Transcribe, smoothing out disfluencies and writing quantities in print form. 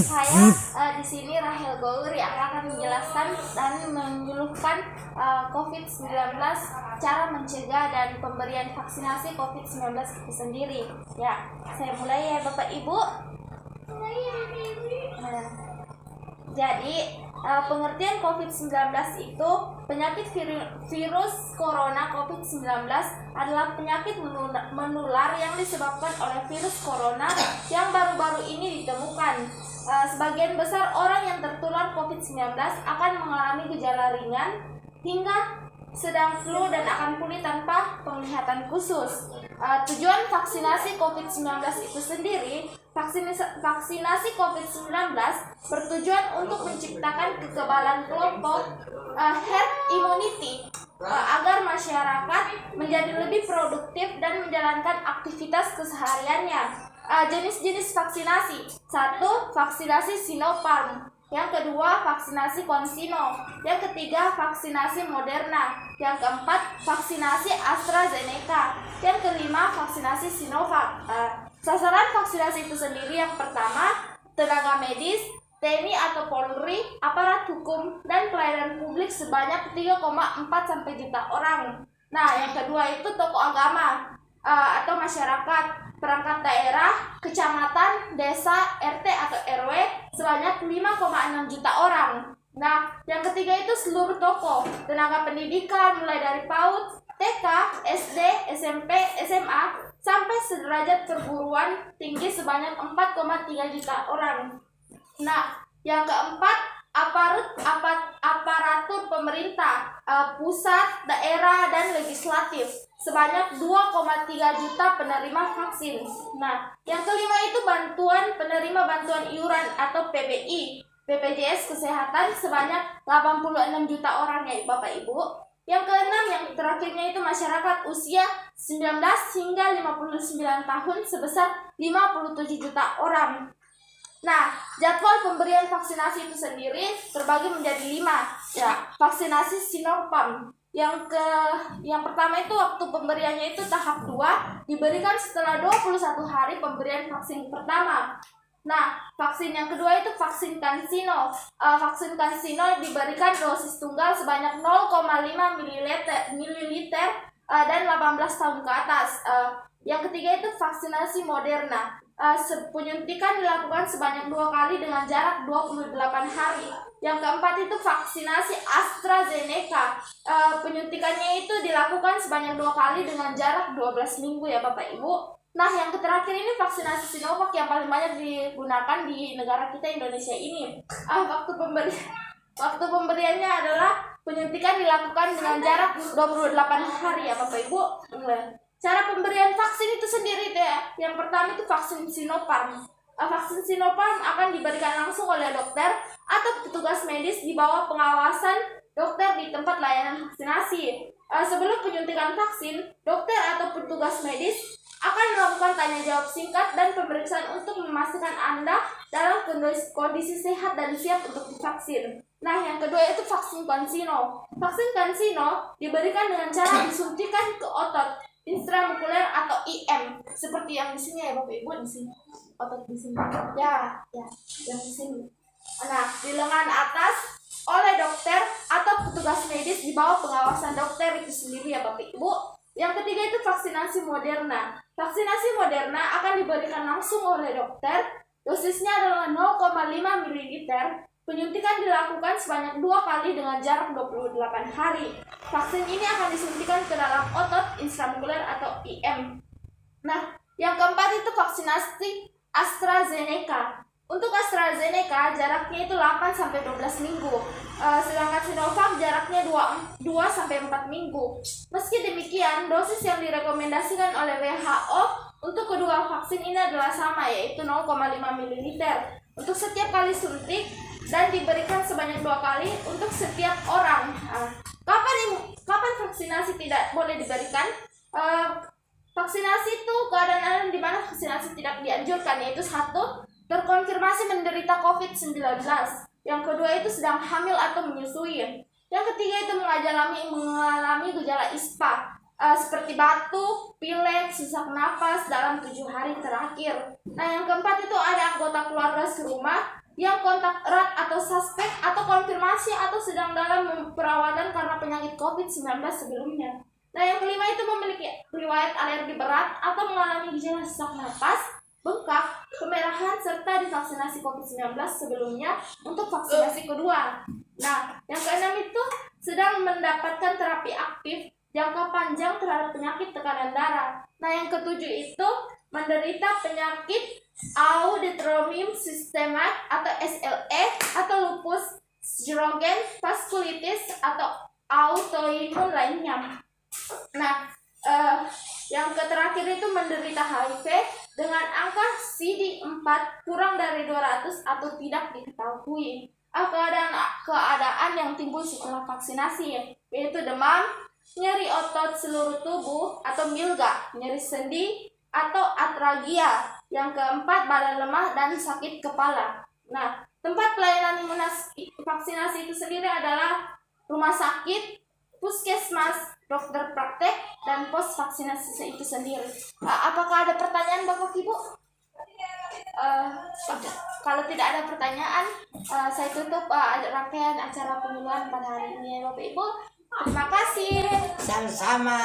Saya di sini Rahel Gour yang akan menjelaskan dan menyuluhkan COVID-19, cara mencegah dan pemberian vaksinasi COVID-19 itu sendiri. Ya, saya mulai ya Bapak Ibu. Jadi pengertian COVID-19 itu penyakit virus corona COVID-19 adalah penyakit menular yang disebabkan oleh virus corona yang baru-baru ini ditemukan. Sebagian besar orang yang tertular COVID-19 akan mengalami gejala ringan hingga sedang flu dan akan pulih tanpa penglihatan khusus. Tujuan vaksinasi COVID-19 itu sendiri, vaksinasi COVID-19 bertujuan untuk menciptakan kekebalan kelompok herd immunity agar masyarakat menjadi lebih produktif dan menjalankan aktivitas kesehariannya. Jenis-jenis vaksinasi: 1. Vaksinasi Sinopharm. Yang kedua, vaksinasi CanSino. Yang ketiga, vaksinasi Moderna. Yang keempat, vaksinasi AstraZeneca. Yang kelima, vaksinasi Sinovac. Sasaran vaksinasi itu sendiri, yang pertama, tenaga medis, TNI atau Polri, aparat hukum, dan pelayanan publik sebanyak 3,4 juta orang. Nah, yang kedua itu tokoh agama atau masyarakat, perangkat daerah, kecamatan, desa, RT atau RW sebanyak 5,6 juta orang. Nah, yang ketiga itu seluruh tokoh, tenaga pendidikan mulai dari PAUD, TK, SD, SMP, SMA sampai sederajat perguruan tinggi sebanyak 4,3 juta orang. Nah, yang keempat, aparatur pemerintah, pusat, daerah, dan legislatif sebanyak 2,3 juta penerima vaksin. Nah, yang kelima itu penerima bantuan iuran atau PBI, BPJS Kesehatan sebanyak 86 juta orang ya Bapak Ibu. Yang keenam, yang terakhirnya itu masyarakat usia 19 hingga 59 tahun sebesar 57 juta orang. Nah, jadwal pemberian vaksinasi itu sendiri terbagi menjadi 5. Ya, vaksinasi Sinopharm. Yang pertama itu waktu pemberiannya itu tahap 2, diberikan setelah 21 hari pemberian vaksin pertama. Nah, vaksin yang kedua itu vaksin CanSino. Vaksin CanSino diberikan dosis tunggal sebanyak 0,5 ml dan 18 tahun ke atas. Yang ketiga itu vaksinasi Moderna. Penyuntikan dilakukan sebanyak 2 kali dengan jarak 28 hari. Yang keempat itu vaksinasi AstraZeneca. Penyuntikannya itu dilakukan sebanyak 2 kali dengan jarak 12 minggu ya Bapak Ibu. Nah, yang terakhir ini vaksinasi Sinovac yang paling banyak digunakan di negara kita Indonesia ini. Waktu pemberiannya adalah penyuntikan dilakukan dengan jarak 28 hari ya Bapak Ibu. Cara pemberian vaksin itu sendiri ya. Yang pertama itu vaksin Sinopharm. Vaksin Sinopharm akan diberikan langsung oleh dokter atau petugas medis di bawah pengawasan dokter di tempat layanan vaksinasi. Sebelum penyuntikan vaksin, dokter atau petugas medis akan melakukan tanya jawab singkat dan pemeriksaan untuk memastikan Anda dalam kondisi sehat dan siap untuk divaksin. Nah, yang kedua itu vaksin CanSino. Vaksin CanSino diberikan dengan cara disuntikan ke otot intramuskuler atau IM, seperti yang di sini ya Bapak Ibu, di sini otot di sini ya yang di sini. Nah, di lengan atas oleh dokter atau petugas medis di bawah pengawasan dokter itu sendiri ya Bapak Ibu. Yang ketiga itu vaksinasi Moderna. Vaksinasi Moderna akan diberikan langsung oleh dokter. Dosisnya adalah 0,5 ml. Penyuntikan dilakukan sebanyak 2 kali dengan jarak 28 hari. Vaksin ini akan disuntikan ke dalam otot intramuskuler atau IM. Nah, yang keempat itu vaksinasi AstraZeneca. Untuk AstraZeneca jaraknya itu 8-12 minggu. Sedangkan Sinovac jaraknya 2-4 minggu. Meski demikian, dosis yang direkomendasikan oleh WHO untuk kedua vaksin ini adalah sama, yaitu 0,5 ml untuk setiap kali suntik dan diberikan sebanyak 2 kali untuk setiap orang. Kapan vaksinasi tidak boleh diberikan? Vaksinasi itu keadaan di mana vaksinasi tidak dianjurkan, yaitu 1. Terkonfirmasi menderita COVID-19. Yang kedua itu sedang hamil atau menyusui. Yang ketiga itu mengalami gejala ISPA seperti batuk, pilek, sesak napas dalam 7 hari terakhir. Nah, yang keempat itu ada anggota keluarga serumah yang kontak erat atau suspek atau konfirmasi atau sedang dalam perawatan karena penyakit COVID-19 sebelumnya. Nah, yang kelima itu memiliki riwayat alergi berat atau mengalami gejala sesak napas, bengkak, kemerahan, serta divaksinasi COVID-19 sebelumnya untuk vaksinasi kedua. Nah, yang keenam itu sedang mendapatkan terapi aktif jangka panjang terhadap penyakit tekanan darah. Nah, yang ketujuh itu menderita penyakit Auditorium Systemic atau SLE atau lupus, Sjogren, vaskulitis atau autoimun lainnya. Nah, yang terakhir itu menderita HIV dengan angka CD4 kurang dari 200 atau tidak diketahui. Keadaan yang timbul setelah vaksinasi yaitu demam, nyeri otot seluruh tubuh atau milga, nyeri sendi atau atragia. Yang keempat, badan lemah dan sakit kepala. Nah, tempat pelayanan vaksinasi itu sendiri adalah rumah sakit, puskesmas, dokter praktek, dan pos vaksinasi itu sendiri. Apakah ada pertanyaan Bapak Ibu? Kalau tidak ada pertanyaan, saya tutup rangkaian acara pemilihan pada hari ini Bapak Ibu. Terima kasih. Sama-sama.